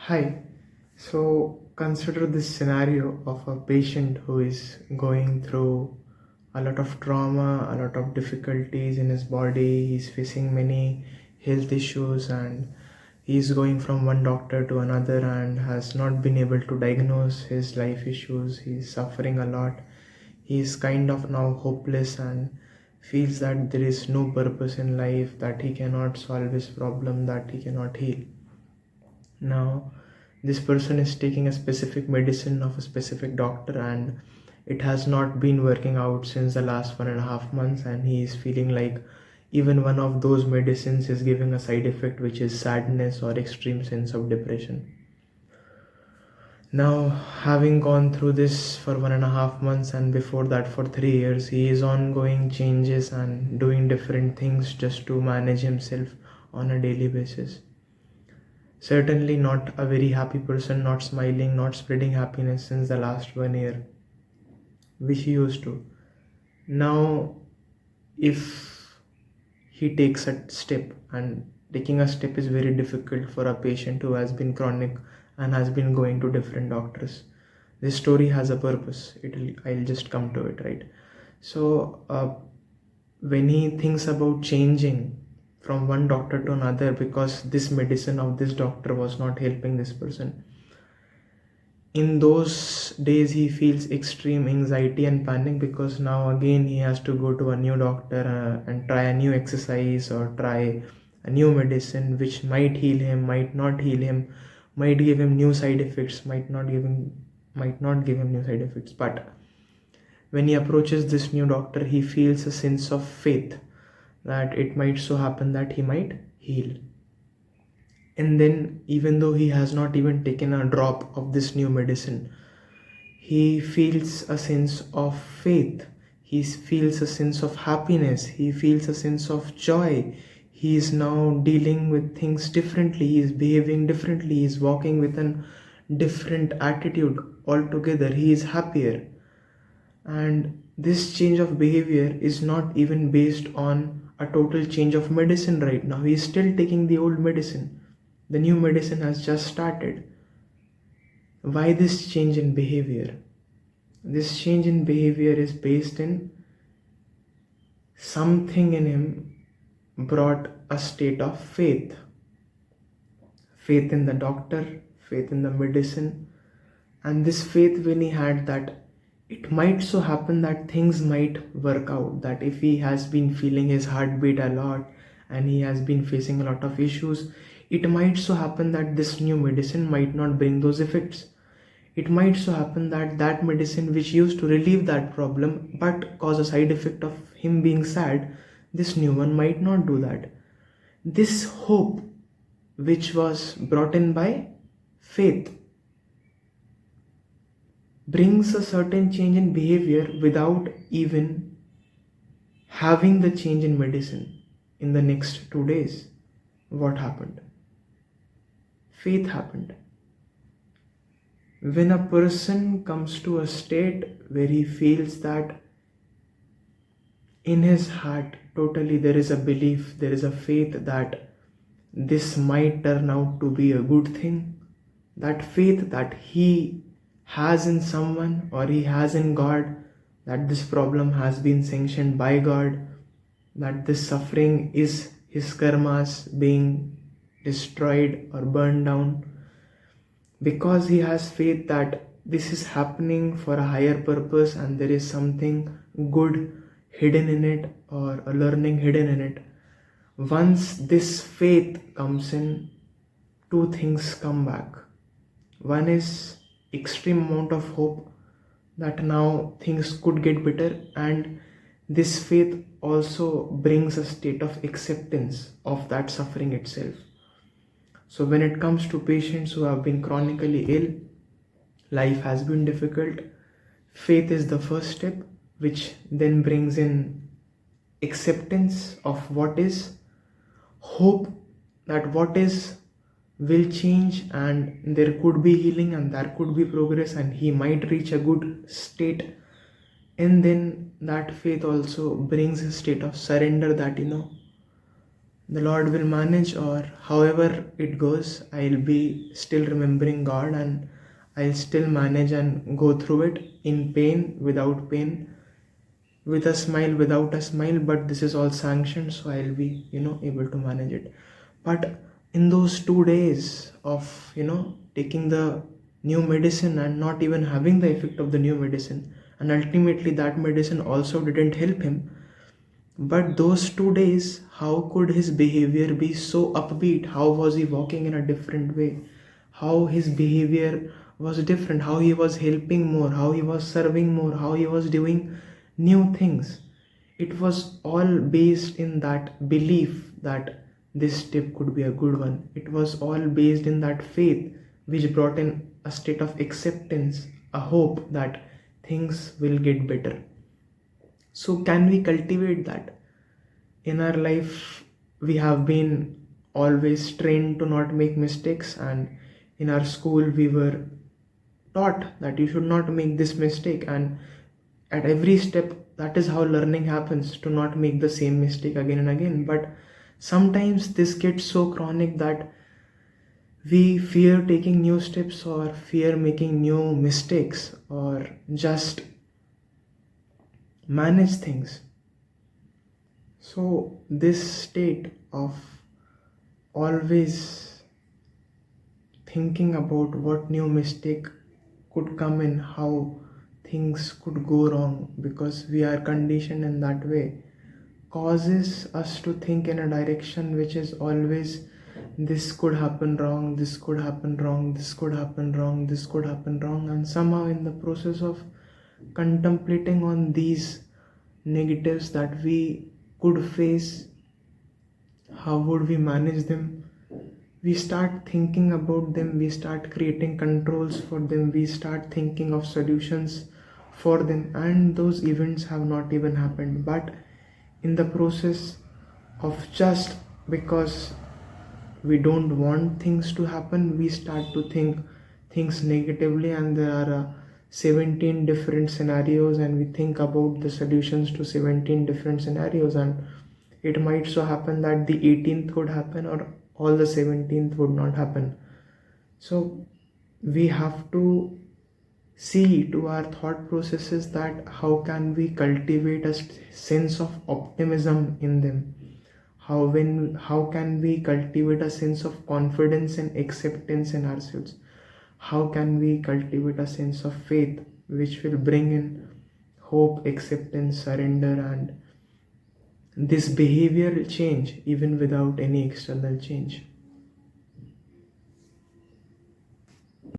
Hi. So consider this scenario of a patient who is going through a lot of trauma, a lot of difficulties in his body. He's facing many health issues and he's going from one doctor to another and has not been able to diagnose his life issues. He's suffering a lot. He's kind of now hopeless and feels that there is no purpose in life, that he cannot solve his problem, that he cannot heal. Now, this person is taking a specific medicine of a specific doctor, and it has not been working out since the last 1.5 months, and he is feeling like even one of those medicines is giving a side effect, which is sadness or extreme sense of depression. Now, having gone through this for 1.5 months and before that for 3 years, he is ongoing changes and doing different things just to manage himself on a daily basis. Certainly not a very happy person, not smiling, not spreading happiness since the last 1 year, which he used to. Now, if he takes a step, and taking a step is very difficult for a patient who has been chronic and has been going to different doctors. This story has a purpose. I'll just come to it, right? So, when he thinks about changing from one doctor to another because this medicine of this doctor was not helping this person, in those days he feels extreme anxiety and panic because now again he has to go to a new doctor and try a new exercise or try a new medicine which might heal him, might not heal him, might give him new side effects, might not give him new side effects. But when he approaches this new doctor, he feels a sense of faith that it might so happen that he might heal. And then, even though he has not even taken a drop of this new medicine, he feels a sense of faith. He feels a sense of happiness. He feels a sense of joy. He is now dealing with things differently. He is behaving differently. He is walking with a different attitude altogether. He is happier. And this change of behavior is not even based on a total change of medicine right now. He is still taking the old medicine. The new medicine has just started. Why this change in behavior? This change in behavior is based in something in him brought a state of faith. Faith in the doctor, faith in the medicine, and this faith when he had that it might so happen that things might work out, that if he has been feeling his heartbeat a lot and he has been facing a lot of issues, it might so happen that this new medicine might not bring those effects. It might so happen that that medicine which used to relieve that problem but cause a side effect of him being sad, this new one might not do that. This hope which was brought in by faith brings a certain change in behavior without even having the change in medicine. In the next 2 days, what happened? Faith happened. When a person comes to a state where he feels that in his heart totally there is a belief, there is a faith that this might turn out to be a good thing, that faith that he has in someone or he has in God, that this problem has been sanctioned by God, that this suffering is his karmas being destroyed or burned down, because he has faith that this is happening for a higher purpose and there is something good hidden in it or a learning hidden in it. Once this faith comes in, two things come back. One is extreme amount of hope that now things could get better, and this faith also brings a state of acceptance of that suffering itself. So when it comes to patients who have been chronically ill, life has been difficult, faith is the first step, which then brings in acceptance of what is, hope that what is will change and there could be healing and there could be progress and he might reach a good state. And then that faith also brings a state of surrender that the Lord will manage, or however it goes, I'll be still remembering God, and I'll still manage and go through it in pain, without pain, with a smile, without a smile, but this is all sanctioned, so I'll be, able to manage it. But in those 2 days of, taking the new medicine and not even having the effect of the new medicine, and ultimately that medicine also didn't help him, but those 2 days, how could his behavior be so upbeat? How was he walking in a different way? How his behavior was different? How he was helping more? How he was serving more? How he was doing new things? It was all based in that belief that this step could be a good one. It was all based in that faith, which brought in a state of acceptance, a hope that things will get better. So, can we cultivate that? In our life, we have been always trained to not make mistakes, and in our school, we were taught that you should not make this mistake, and at every step, that is how learning happens, to not make the same mistake again and again. But sometimes this gets so chronic that we fear taking new steps, or fear making new mistakes, or just manage things. So, this state of always thinking about what new mistake could come in, how things could go wrong, because we are conditioned in that way, causes us to think in a direction which is always, this could happen wrong, this could happen wrong, this could happen wrong, this could happen wrong, and somehow in the process of contemplating on these negatives that we could face, how would we manage them, we start thinking about them, we start creating controls for them, we start thinking of solutions for them, and those events have not even happened. But in the process of, just because we don't want things to happen, we start to think things negatively, and there are 17 different scenarios, and we think about the solutions to 17 different scenarios, and it might so happen that the 18th would happen, or all the 17th would not happen. So we have to see to our thought processes that how can we cultivate a sense of optimism in them, how can we cultivate a sense of confidence and acceptance in ourselves, how can we cultivate a sense of faith which will bring in hope, acceptance, surrender, and this behavioral change even without any external change.